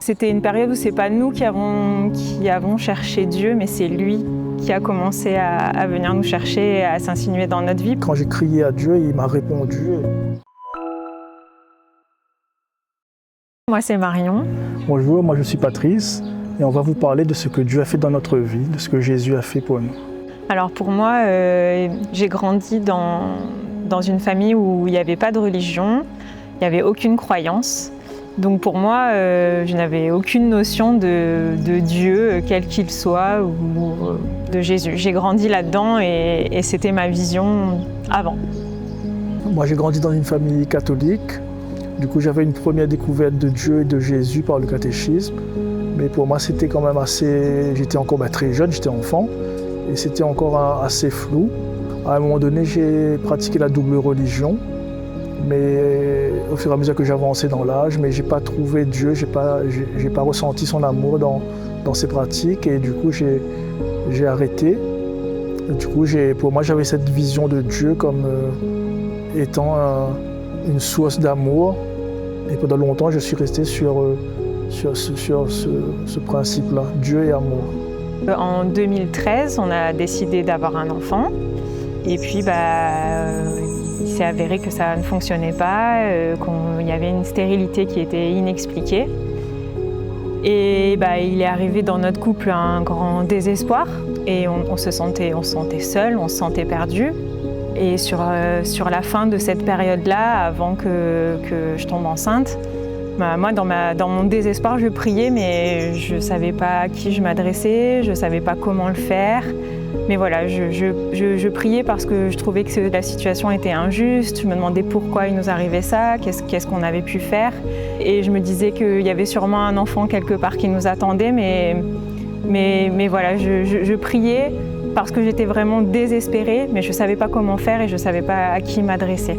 C'était une période où c'est pas nous qui avons cherché Dieu, mais c'est lui qui a commencé à venir nous chercher et à s'insinuer dans notre vie. Quand j'ai crié à Dieu, il m'a répondu. Moi, c'est Marion. Bonjour, moi je suis Patrice et on va vous parler de ce que Dieu a fait dans notre vie, de ce que Jésus a fait pour nous. Alors pour moi, j'ai grandi dans une famille où il n'y avait pas de religion, il n'y avait aucune croyance. Donc pour moi, je n'avais aucune notion de Dieu, quel qu'il soit, ou de Jésus. J'ai grandi là-dedans et c'était ma vision avant. Moi j'ai grandi dans une famille catholique. Du coup j'avais une première découverte de Dieu et de Jésus par le catéchisme. Mais pour moi c'était quand même assez... J'étais encore très jeune, j'étais enfant. Et c'était encore assez flou. À un moment donné, j'ai pratiqué la double religion. Mais au fur et à mesure que j'avançais dans l'âge, mais j'ai pas trouvé Dieu, j'ai pas ressenti son amour dans ces pratiques et du coup j'ai arrêté. Et du coup pour moi j'avais cette vision de Dieu comme étant une source d'amour et pendant longtemps je suis resté sur ce principe-là, Dieu et amour. En 2013, on a décidé d'avoir un enfant et puis il s'est avéré que ça ne fonctionnait pas, qu'il y avait une stérilité qui était inexpliquée. Et il est arrivé dans notre couple un grand désespoir et on se sentait seul, on se sentait perdu. Et sur la fin de cette période-là, avant que je tombe enceinte, moi, dans mon désespoir, je priais, mais je ne savais pas à qui je m'adressais, je ne savais pas comment le faire. Mais voilà, je priais parce que je trouvais que la situation était injuste. Je me demandais pourquoi il nous arrivait ça, qu'est-ce qu'on avait pu faire. Et je me disais qu'il y avait sûrement un enfant quelque part qui nous attendait, mais voilà, je priais parce que j'étais vraiment désespérée, mais je ne savais pas comment faire et je ne savais pas à qui m'adresser.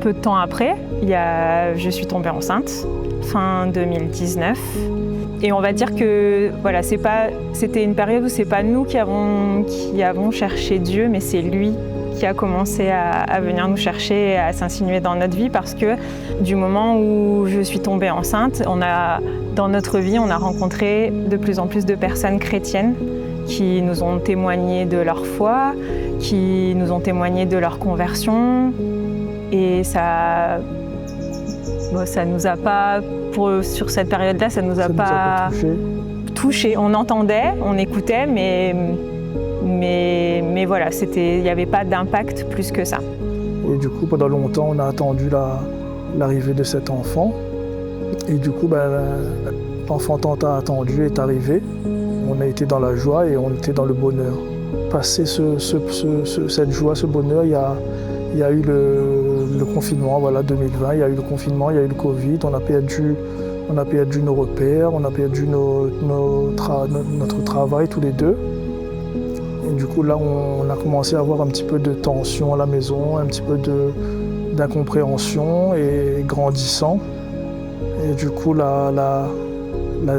Peu de temps après, je suis tombée enceinte, fin 2019. Et on va dire que voilà, c'était une période où c'est pas nous qui avons cherché Dieu, mais c'est lui qui a commencé à venir nous chercher et à s'insinuer dans notre vie parce que du moment où je suis tombée enceinte, dans notre vie, on a rencontré de plus en plus de personnes chrétiennes qui nous ont témoigné de leur foi, qui nous ont témoigné de leur conversion. Et ça nous a pas, sur cette période-là, ça nous a pas touché. On entendait, on écoutait, mais voilà, il n'y avait pas d'impact plus que ça. Et du coup, pendant longtemps, on a attendu l'arrivée de cet enfant. Et du coup, l'enfant tant attendu est arrivé. On a été dans la joie et on était dans le bonheur. Passé cette joie, ce bonheur, il y a eu le confinement, 2020, il y a eu le confinement, il y a eu le Covid, on a perdu nos repères, on a perdu notre travail tous les deux. Et du coup là, on a commencé à avoir un petit peu de tension à la maison, un petit peu d'incompréhension et grandissant. Et du coup, la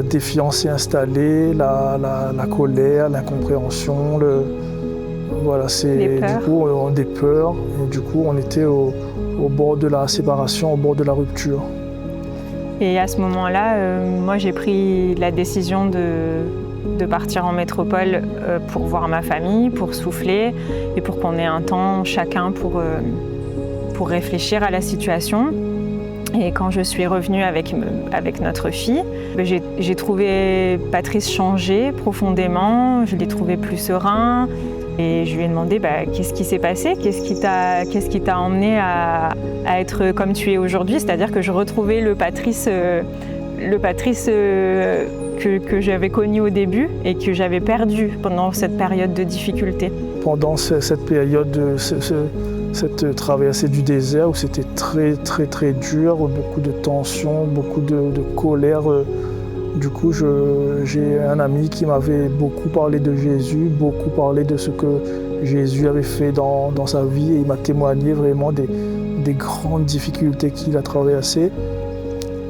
défiance s'est installée, la colère, l'incompréhension, voilà, du coup, des peurs. Et du coup, on était au bord de la séparation, au bord de la rupture. Et à ce moment-là, moi, j'ai pris la décision de partir en métropole pour voir ma famille, pour souffler et pour qu'on ait un temps chacun pour réfléchir à la situation. Et quand je suis revenue avec notre fille, j'ai trouvé Patrice changer profondément, je l'ai trouvé plus serein. Et je lui ai demandé qu'est-ce qui s'est passé, qu'est-ce qui t'a emmené à être comme tu es aujourd'hui, c'est-à-dire que je retrouvais le Patrice que j'avais connu au début et que j'avais perdu pendant cette période de difficulté. Pendant cette période, cette traversée du désert où c'était très très très dur, beaucoup de tensions, beaucoup de colère. Du coup, j'ai un ami qui m'avait beaucoup parlé de Jésus, beaucoup parlé de ce que Jésus avait fait dans sa vie et il m'a témoigné vraiment des grandes difficultés qu'il a traversées.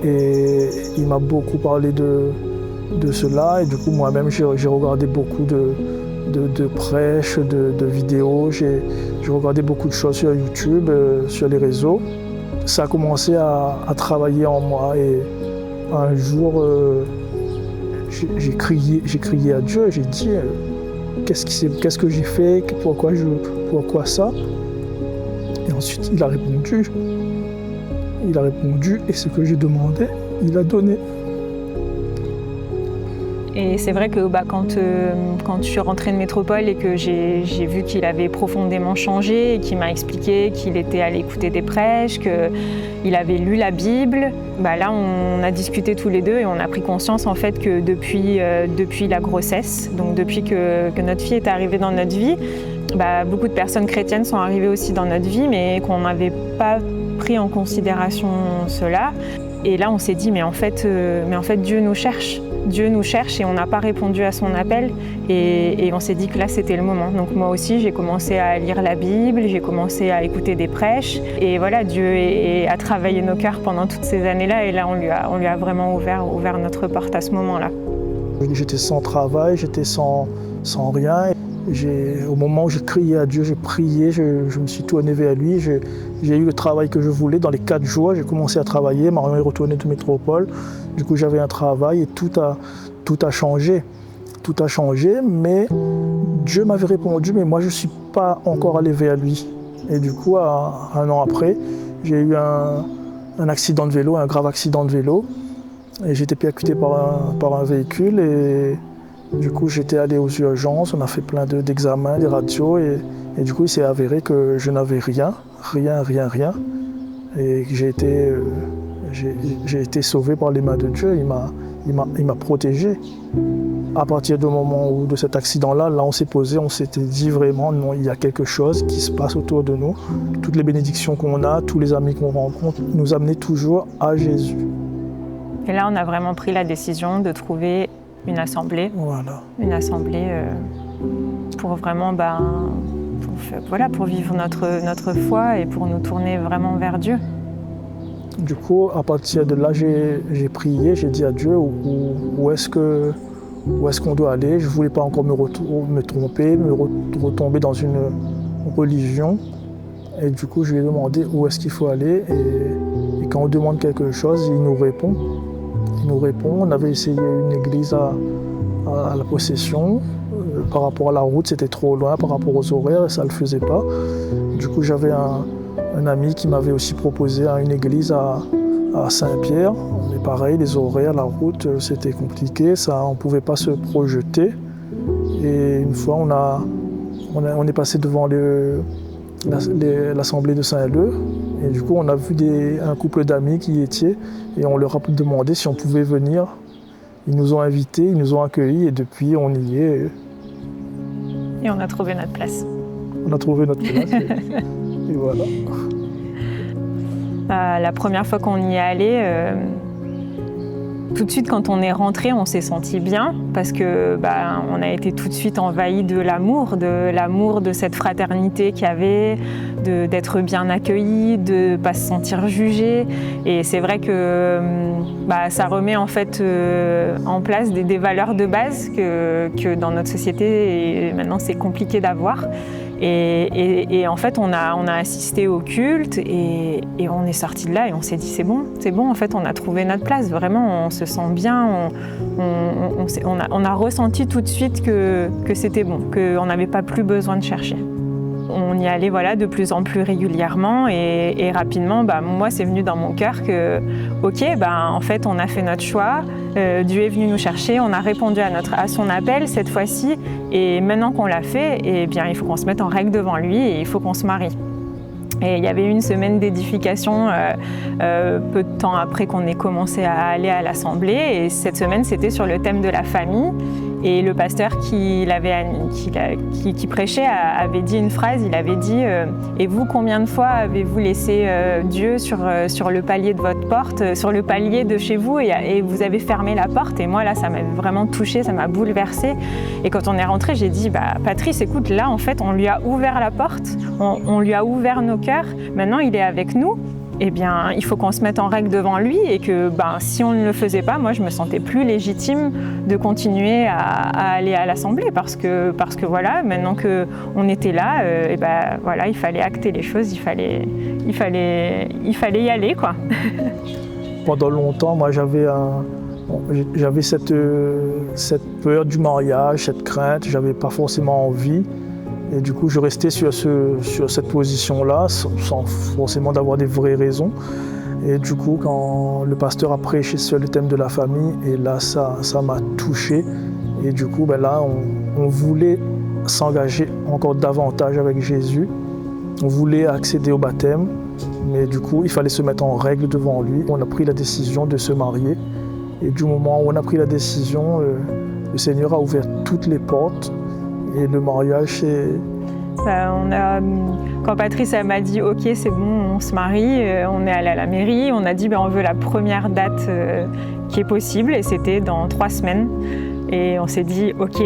Et il m'a beaucoup parlé de cela et du coup, moi-même, j'ai regardé beaucoup de prêches, de vidéos, j'ai regardé beaucoup de choses sur YouTube, sur les réseaux. ça a commencé à travailler en moi. Et un jour, j'ai crié à Dieu, j'ai dit qu'est-ce que j'ai fait, pourquoi ça? Et ensuite, il a répondu. Il a répondu et ce que j'ai demandé, il a donné. Et c'est vrai que quand je suis rentrée de métropole et que j'ai vu qu'il avait profondément changé et qu'il m'a expliqué qu'il était allé écouter des prêches, qu'il avait lu la Bible, là on a discuté tous les deux et on a pris conscience en fait que depuis la grossesse, donc depuis que notre fille est arrivée dans notre vie, beaucoup de personnes chrétiennes sont arrivées aussi dans notre vie, mais qu'on n'avait pas pris en considération cela. Et là on s'est dit mais en fait Dieu nous cherche. Dieu nous cherche et on n'a pas répondu à son appel et on s'est dit que là c'était le moment. Donc moi aussi j'ai commencé à lire la Bible, j'ai commencé à écouter des prêches et voilà, Dieu a travaillé nos cœurs pendant toutes ces années-là et là on lui a vraiment ouvert notre porte à ce moment-là. J'étais sans travail, j'étais sans rien. Au moment où j'ai crié à Dieu, j'ai prié, je me suis tourné vers lui, j'ai eu le travail que je voulais. Dans les 4 jours, j'ai commencé à travailler, Marion est retournée de métropole. Du coup, j'avais un travail et tout a changé. Tout a changé, mais Dieu m'avait répondu, mais moi, je ne suis pas encore allé vers lui. Et du coup, 1 an après, j'ai eu un accident de vélo, un grave accident de vélo. Et j'ai été percuté par un véhicule et du coup, j'étais allé aux urgences, on a fait plein d'examens, des radios et du coup, il s'est avéré que je n'avais rien. Et que j'ai été sauvé par les mains de Dieu, il m'a protégé. À partir du moment de cet accident-là, on s'est posé, on s'était dit vraiment, non, il y a quelque chose qui se passe autour de nous. Toutes les bénédictions qu'on a, tous les amis qu'on rencontre, nous amenaient toujours à Jésus. Et là, on a vraiment pris la décision de trouver une assemblée. Voilà. Une assemblée pour vraiment, pour vivre notre foi et pour nous tourner vraiment vers Dieu. Du coup, à partir de là, j'ai prié, j'ai dit à Dieu où est-ce qu'on doit aller. Je ne voulais pas encore me tromper, retomber dans une religion. Et du coup, je lui ai demandé où est-ce qu'il faut aller. Et quand on demande quelque chose, il nous répond. On avait essayé une église à la Possession. Par rapport à la route, c'était trop loin, par rapport aux horaires, et ça ne le faisait pas. Du coup, j'avais un ami qui m'avait aussi proposé une église à Saint-Pierre. Mais pareil, les horaires, la route, c'était compliqué, on ne pouvait pas se projeter. Et une fois, on est passé devant l'assemblée de Saint-Leu. Et du coup, on a vu un couple d'amis qui y étaient et on leur a demandé si on pouvait venir. Ils nous ont invités, ils nous ont accueillis et depuis, on y est. Et on a trouvé notre place. On a trouvé notre place et voilà. La première fois qu'on y est allé, tout de suite quand on est rentré, on s'est senti bien parce que on a été tout de suite envahi de l'amour de cette fraternité qu'il y avait, d'être bien accueilli, de pas se sentir jugé. Et c'est vrai que ça remet en fait en place des valeurs de base que dans notre société et maintenant c'est compliqué d'avoir. Et en fait, on a assisté au culte et on est sorti de là et on s'est dit c'est bon, en fait, on a trouvé notre place. Vraiment, on se sent bien, on a ressenti tout de suite que c'était bon, qu'on n'avait pas plus besoin de chercher. On y allait de plus en plus régulièrement et rapidement, moi, c'est venu dans mon cœur que, en fait, on a fait notre choix, Dieu est venu nous chercher, on a répondu à son appel cette fois-ci et maintenant qu'on l'a fait, il faut qu'on se mette en règle devant lui et il faut qu'on se marie. Et il y avait eu une semaine d'édification peu de temps après qu'on ait commencé à aller à l'assemblée et cette semaine, c'était sur le thème de la famille. Et le pasteur qui prêchait avait dit une phrase, il avait dit « Et vous, combien de fois avez-vous laissé Dieu sur le palier de votre porte, sur le palier de chez vous et vous avez fermé la porte ?» Et moi, là, ça m'a vraiment touchée, ça m'a bouleversée. Et quand on est rentré, j'ai dit « Patrice, écoute, là, en fait, on lui a ouvert la porte, on lui a ouvert nos cœurs, maintenant, il est avec nous. » eh bien, il faut qu'on se mette en règle devant lui et que si on ne le faisait pas, moi je me sentais plus légitime de continuer à aller à l'Assemblée parce que voilà, maintenant qu'on était là, voilà, il fallait acter les choses, il fallait y aller, quoi. Pendant longtemps, moi j'avais cette peur du mariage, cette crainte, j'avais pas forcément envie. Et du coup, je restais sur cette position-là, sans forcément d'avoir des vraies raisons. Et du coup, quand le pasteur a prêché sur le thème de la famille, et là, ça m'a touché. Et du coup, là, on voulait s'engager encore davantage avec Jésus. On voulait accéder au baptême, mais du coup, il fallait se mettre en règle devant lui. On a pris la décision de se marier. Et du moment où on a pris la décision, le Seigneur a ouvert toutes les portes. Et le mariage, c'est... Quand Patrice m'a dit « Ok, c'est bon, on se marie », on est allé à la mairie, on a dit on veut la première date qui est possible, et c'était dans 3 semaines. Et on s'est dit « Ok,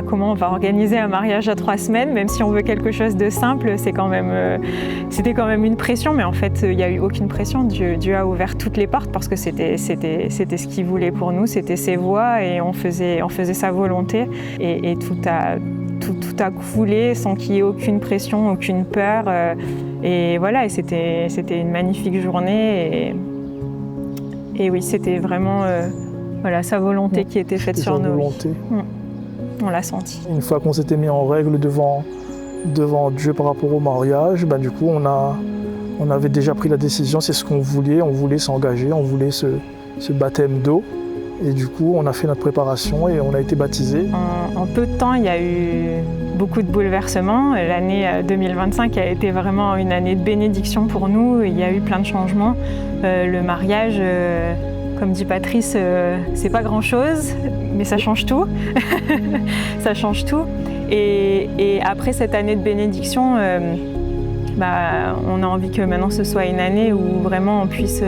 comment on va organiser un mariage à 3 semaines, même si on veut quelque chose de simple, c'était quand même une pression, mais en fait, il n'y a eu aucune pression. Dieu a ouvert toutes les portes parce que c'était ce qu'il voulait pour nous, c'était ses voies, et on faisait sa volonté, et tout a coulé sans qu'il y ait aucune pression, aucune peur. Et voilà, et c'était une magnifique journée. Et oui, c'était vraiment sa volonté qui était faite sur nous. On l'a senti. Une fois qu'on s'était mis en règle devant Dieu par rapport au mariage, du coup, on avait déjà pris la décision, c'est ce qu'on voulait. On voulait s'engager, on voulait ce baptême d'eau. Et du coup, on a fait notre préparation et on a été baptisés. En peu de temps, il y a eu beaucoup de bouleversements. L'année 2025 a été vraiment une année de bénédiction pour nous. Il y a eu plein de changements. Le mariage, comme dit Patrice, c'est pas grand-chose, mais ça change tout. Ça change tout. Et après cette année de bénédiction, on a envie que maintenant ce soit une année où vraiment on puisse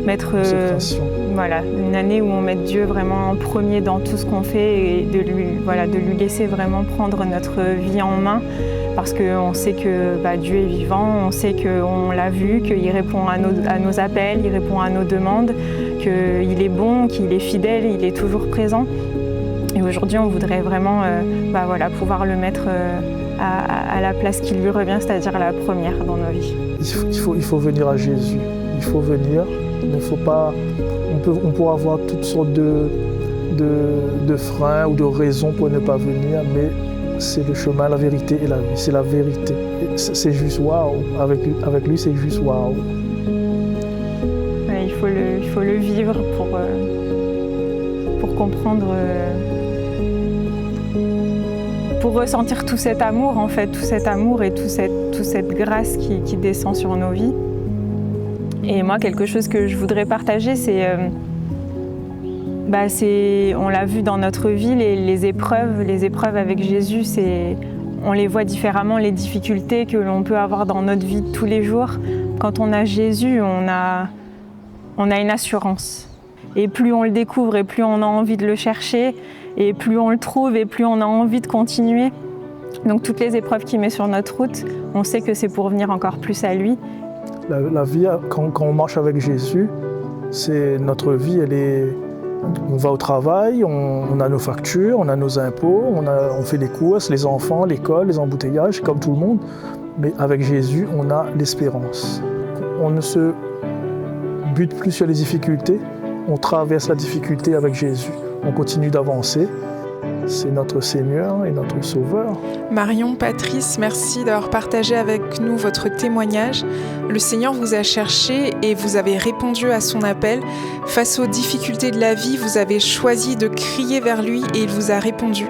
mettre... une année où on met Dieu vraiment en premier dans tout ce qu'on fait, et de lui laisser vraiment prendre notre vie en main, parce qu'on sait que Dieu est vivant, on sait qu'on l'a vu, qu'il répond à nos appels, il répond à nos demandes, qu'il est bon, qu'il est fidèle, il est toujours présent. Et aujourd'hui, on voudrait vraiment pouvoir le mettre à la place qui lui revient, c'est-à-dire la première dans nos vies. Il faut venir à Jésus, il faut venir, il ne faut pas... On pourra avoir toutes sortes de freins ou de raisons pour ne pas venir, mais c'est le chemin, la vérité et la vie. C'est la vérité. C'est juste waouh. Avec lui, c'est juste waouh. Il faut le vivre pour comprendre, pour ressentir tout cet amour, en fait, tout cet amour et toute cette grâce qui descend sur nos vies. Et moi, quelque chose que je voudrais partager, on l'a vu dans notre vie, les épreuves avec Jésus, on les voit différemment, les difficultés que l'on peut avoir dans notre vie de tous les jours. Quand on a Jésus, on a une assurance. Et plus on le découvre, et plus on a envie de le chercher, et plus on le trouve, et plus on a envie de continuer. Donc toutes les épreuves qu'il met sur notre route, on sait que c'est pour venir encore plus à lui. La vie, quand on marche avec Jésus, c'est notre vie, on va au travail, on a nos factures, on a nos impôts, on fait les courses, les enfants, l'école, les embouteillages, comme tout le monde. Mais avec Jésus, on a l'espérance. On ne se bute plus sur les difficultés, on traverse la difficulté avec Jésus. On continue d'avancer. C'est notre Seigneur et notre Sauveur. Marion, Patrice, merci d'avoir partagé avec nous votre témoignage. Le Seigneur vous a cherché et vous avez répondu à son appel. Face aux difficultés de la vie, vous avez choisi de crier vers lui et il vous a répondu.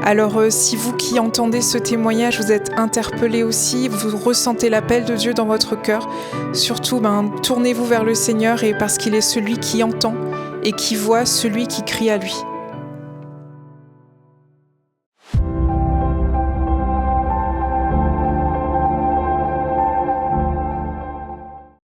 Alors si vous qui entendez ce témoignage, vous êtes interpellés aussi, vous ressentez l'appel de Dieu dans votre cœur, surtout tournez-vous vers le Seigneur, et parce qu'il est celui qui entend et qui voit celui qui crie à lui.